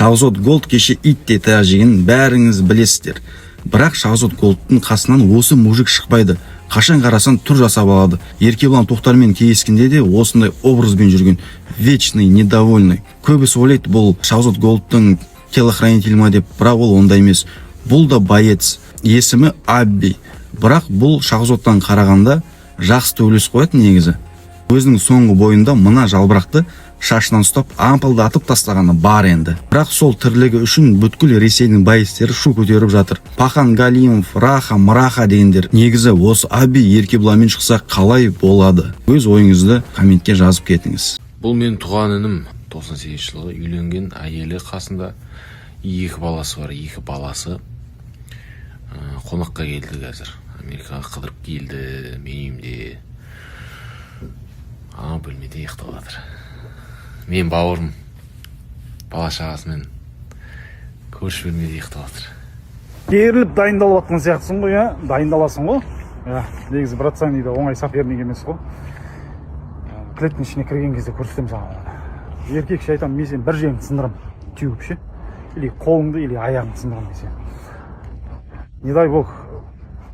Шахзод Голд кеше итте тәжігін бәріңіз білесіздер. Бірақ Шахзод Голдтың қасынан осы мужик шықпайды. Қашан қарасан тур жасап алады. Еркебұлан Тоқтармен кездескенде де осындай образбен жүрген, вечный, недовольный. Көбісі ойлайды бұл Шахзод Голдтың телохранитель ма деп, бірақ ол ондай емес. Бұл да боец. Есімі Абби. Бірақ бұл Шахзодтан қарағанда жақсы төбелес қояды негізі. Өзінің соңғы бойында мына жалбырақты шашынан ұстап ампылдатып тастағаны бар енді. Бірақ сол тірлігі үшін бүткіл Ресейдің байыстері шу көтеріп жатыр. Пахан Галимов, Раха, Мраха дегендер. Негізі осы Абби Еркебұланмен шықса қалай болады? Өз ойыңызды комментке жазып кетіңіз. Бұл мен туған інім 98 жылғы үйленген, әйелі қасында 2 баласы бар. 2 баласы қонаққа келді қазір. Америкаға қыдырып келді, мен үйімде. Бөлмеде ұйықтап жатыр. Мен бауырым бала шағасымен көрші бөлмеде ұйықтап жатыр. Беріліп дайындалып жатқан сияқтысың ғой, иә? Дайындаласың ғой. Негізі братцан дейді, оңай соперник емес қой. Клеттің ішіне кірген кезде көрсетем саған. Еркекше айтам, мен сен бір жеріңді сындырам, теуіп ше. Или қолыңды, или аяғыңды сындырам мен сен. Не дай бог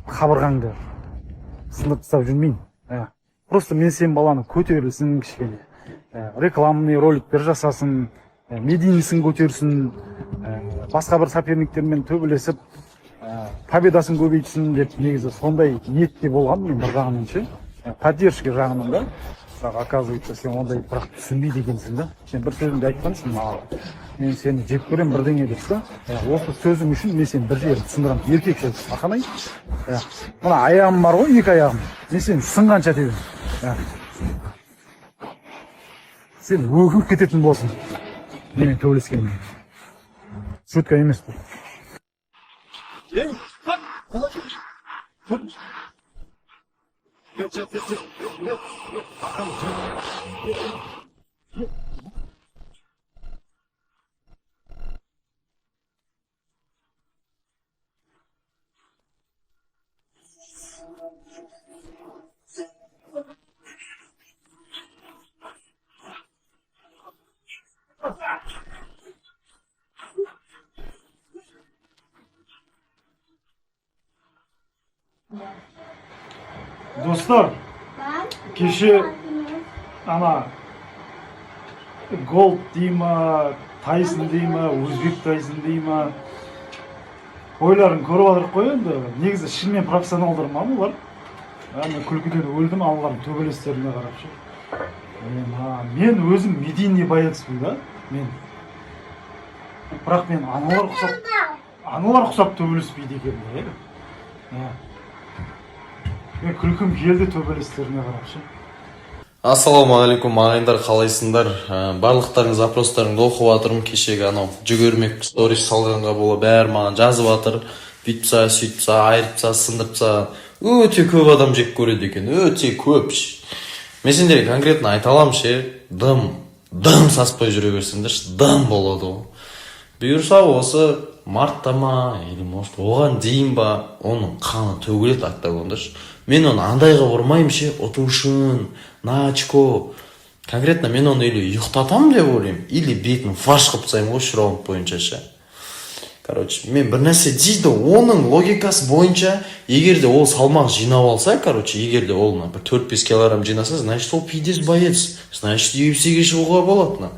қабырғаңды сындырып тастап жүрмейін. Просто мен сен баланы көтерілсін кішкене. Рекламный роликтер жасасын, медийнысын көтерсін, басқа бір соперниктермен төбелесіп, победасын көбейтсін деп негізі сондай ниетте болған мен бір жағынан ше. Поддержка жағынан да. Бірақ оказывается, сен ондай бірақ түсінбейді екенсің да. Сен бір сөзіңді айтқансың маған. Мен сені жек көрем бірдеңе деп та. Осы сөзім үшін мен сені бір жерді сындырам. Еркекше ақанай. Мына аяғым бар ғой, 2 аяғым. Мен сені сынғанша тебем. Сен өгіп кететін болсын. Менен төбелескенмен. Шутка емес бұл. Достар, кеше ана Голд дейма, Тайсон дейма, Өзбек Тайсон дейма ойларын көріп жатырық қой енді. Негізі шынымен профессионалдар ма олар? Мен күлкіден өлдім аналардың төбелестеріне қарап ше. Мен өзім медийный боецпін да. Бірақ мен аналар құсап төбелеспейді екен. Мен күлкім келді төбелестеріне қарап ше. Ассалаумағалейкум ағайындар, қалайсыңдар? Барлықтарың запростарыңды оқып жатырмын. Кешегі анау жүгермек сторис салғанға бола бәрі маған жазып жатыр. Бүйтпса, сөйтпса, айыртса, сындыртса, өте көп адам жек көреді екен, өте көп. Мен сендерге конкретно айта аламын ше, дым саспай жүре берсеңдерші, дым болады ғой. Бұйырса осы мартта ма, или может оған дейін ба, оның қаны төгіледі октагондаршы. Мен оны андайға ұрмайым ше, ұтушын, на очко. Конкретно мен оны или ұйықтатам деп ойлаймын, или бетін фарш қып тастаймын ғой 3 раунд бойынша ше. Короче, мен бір нәрсе дейді, оның логикасы бойынша, егерде ол салмақ жинап алса, короче, егерде ол 4-5 килограмм жинаса, значит ол пидес боец, значит UFC-ге шығуға болады.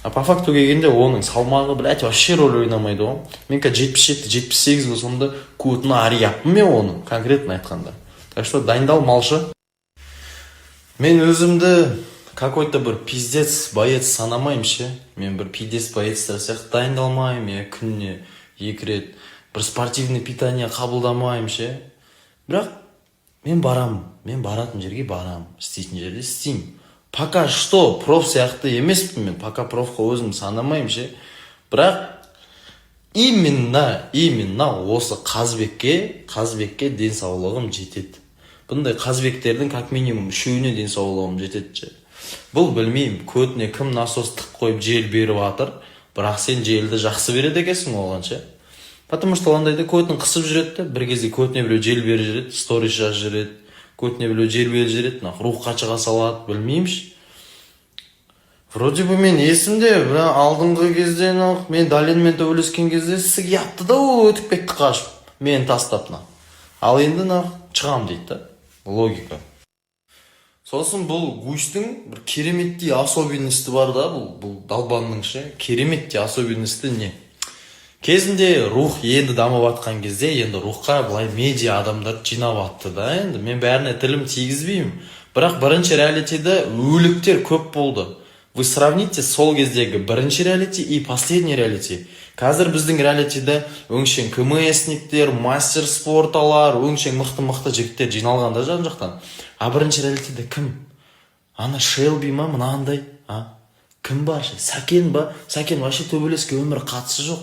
А по факту келгенде оның салмағы, блядь, вообще роль ойнамайды ғой. Мен 77-78 болсамда көтіні арияппын мен оның, конкретно айтқанда. Так что дайындал малшы. Мен өзімді какой-то бір пиздец боец санамайым ше. Мен бір пиздец боецтер сияқты дайындалмайым, я күніне 2 рет бір спортивный питание қабылдамайым ше. Бірақ мен баратын жерге барам, істейтін жерде істеймін. Пока что проф сияқты емеспін мен, пока профқа өзім санамайым ше. Бірақ именно осы Қазбекке денсаулығым жетеді. Бұндай Қазбектердің как минимум 3-үне денсаулығым жетеді. Бұл білмеймін, көтіне кім насос тық қойып жел беріп атыр, бірақ сен желді жақсы береді екенсің оған ше. Потому что ондайды көтін қысып жүреді, бір кезде көтіне біреу жел беріп жүреді, сторис жазып жүреді, көтіне біреу жел беріп жүреді, рухқа шыға салады, білмеймін ше. Вроде бы мен есімде, бірақ алдыңғы кезден ақ мен Даленмен төбелескен кезде сізге yapты да ол өтіп кетті қашып. Мен тастапна. Ал енді нақ шығам дейді да. Логика. Сосын бұл Гучтың бір кереметтей особенности бар да, бұл Далбанның ше. Кереметтей особенности не? Кезінде рух енді дамып атқан кезде, енді рухқа былай медиа адамдар жинап атты да, енді мен бәріне тілім тигізбеймін. Бірақ бірінші реалитиде өліктер көп болды. Вы сравните сол кездегі бірінші реалити и последний реалити. Қазір біздің реалитиде өңшен КМСниктер, мастер спорталар, өңшен мықты жігіттер жиналған да жан жақтан. А бірінші реалитиде кім? Ана Шелби ма, мынандай? Кім бар? Сәкен ба? Сәкен вообще төбелеске өмірі қатысы жоқ.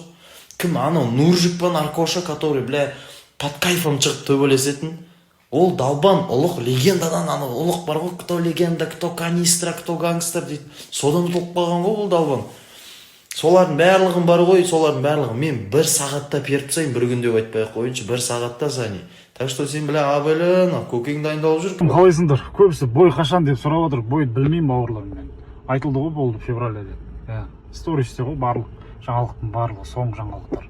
Кім? Ана Нуржик па, наркоша, который, бля, под кайфом шығып төбелесетін. Ол Далбан ұлық легендадан, ана ұлық бар ғой, кто легенда, кто канистра, кто гангстер дейді. Содан ұтылып қалған ғой ол Далбан. Солардың барлығын бар ғой, солардың барлығын. Мен бір сағатта періп тастайын, бір күнде айтпай ақ қойыншы, бір сағатта сәне. Так что сен біле, абайлен, көкең дайындалып жүр. Қалайсыңдар? Көбісі бой қашан деп сұрап отыр. Бойды білмеймін бауырларым мен. Айтылды ғой, болды февральда деп. Стористе ғой барлық жаңалықтың барлығы, соңғы жаңалықтар.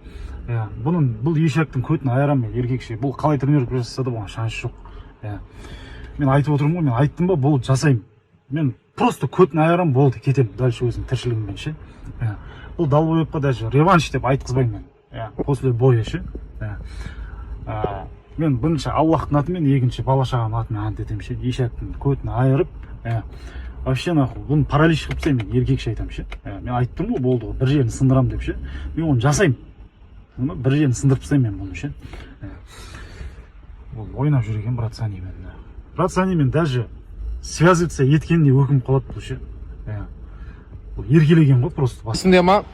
Бұл ешектің көтін айырам мен еркекше. Бұл қалай тренировка жасаса да бұған шансы жоқ. Мен айтып отырмын ғой, мен айттым ба, бұл жасаймын. Мен просто көтін айырам, болды, кетемін дальше өзім тіршілігіммен ше. Бұл Далбоевқа даже реванш деп айтқызбаймын мен. После боя ше. Мен бірінші Аллахтың атымен, екінші бала-шағаның атымен ант етемін ше. Ешектің көтін айырып, вообще нахуй, бұны паралич қылып тастаймын мен, еркекше айтамын ше. Мен айттым ғой, болды ғой, бір жерін сындырам деп ше. Мен оны жасаймын. Бір жерін сындырып тастаймын мен бұны ше. Ол ойнап жүр екен брат Санимен. Брат Санимен даже связываться еткенде өкініп қалады бұл ше. Ол еркелеген ғой просто. Есімде ма?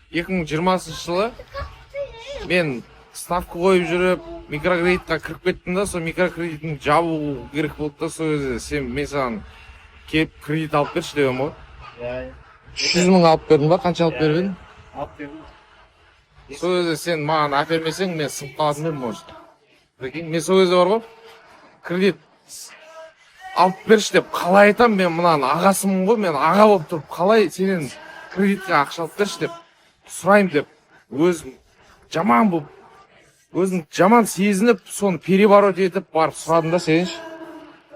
2020 жылы мен ставка қойып жүріп, микрокредитқа кіріп кеттім да, сол микрокредитін жабу керек болды да, сол кезде мен саған келіп кредит алып берші деп ғой. 300 мың алып бердің ба? Қанша алып беріп едің? Алып бердім. Сол кезде сен маған әпермесең, мен сынып қалатын едім, может. Мен сол кезде бар ғой, кредит алып берші деп қалай айтам, мен мынаны ағасымын ғой, мен аға болып тұрып, қалай сенен кредитке ақша алып берші деп сұрайым деп, өзім жаман болып, өзім жаман сезініп, соны переборот етіп барып сұрадым да сенші.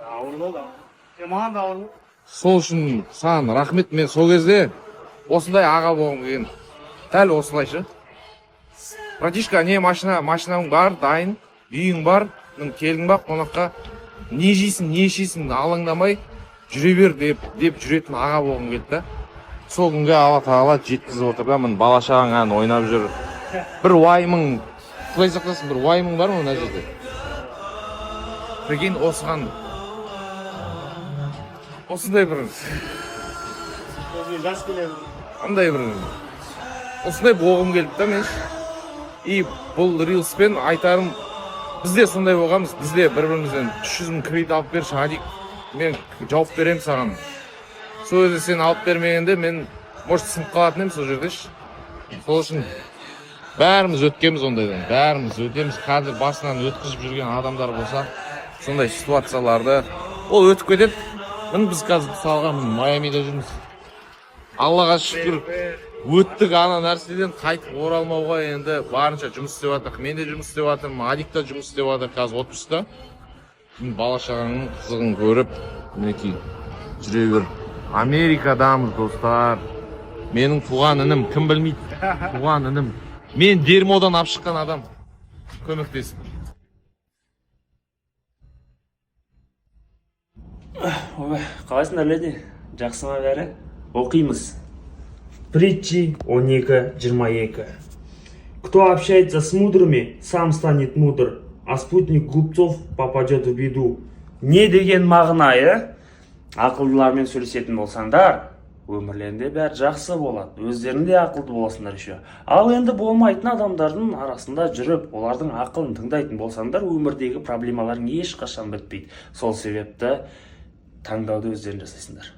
Ауыр болды. Маған да ауыр болды. Сол үшін саған рахмет, мен сол кезде осындай аға болғым келген. Дәл осылайша. Братишка, не машинаң бар, дайын, үйің бар, келдің ба қонаққа, не жейсің, не ішесің, алаңдамай жүре бер деп жүретін аға болғым келді да. Сол күнге Алла тағала жеткізіп отыр да, мін бала-шағаң ән ойнап жүр. Бір уайымың, құдай сақтасын, бір уайымың бар ма мына жерде? Прикинь, осыған осындай бір андай бір осындай болғым келді да мен. И бұл рилспен айтарым, бізде сондай болғанбыз, бізде бір-бірімізден 300 мың кредит алып берші, Адик, мен жауап беремін саған. Сол кезде сен алып бермегенде мен может сынып қалатын едім сол жерде. Сол үшін бәріміз өткенбіз ондайдан, бәріміз өтеміз. Қазір басынан өткізіп жүрген адамдар болса, сондай ситуацияларды ол өтіп кетеді. Біз қазір мысалға Майамида жүрміз. Аллаға шүкір, өттік ана нәрседен қайтып оралмауға енді барынша жұмыс істеп жатыр. Мен де жұмыс істеп жатырмын, Адик та жұмыс істеп жатыр қазір отпуста. Бала-шағаның қызығын көріп, мінекей жүре бер. Америкадамыз достар. Менің туған інім, кім білмейді? Туған інім. Мен дермодан алып шыққан адам. Көмектесіп. Қалайсыңдар леди? Жақсы ма бәрі? Оқимыз. Притчи 12:22. Кто общается с мудрыми, сам станет мудр, а спутник глупцов попадет в беду. Не деген мағына, ақылдылармен сөйлесетін болсаңдар, өмірлерінде бәрі жақсы болады, өздерінде ақылды боласыңдар еще. Ал енді болмайтын адамдардың арасында жүріп, олардың ақылын тыңдайтын болсаңдар, өмірдегі проблемаларың ешқашан бітпейді. Сол себепті таңдауды өздерің жасайсыңдар.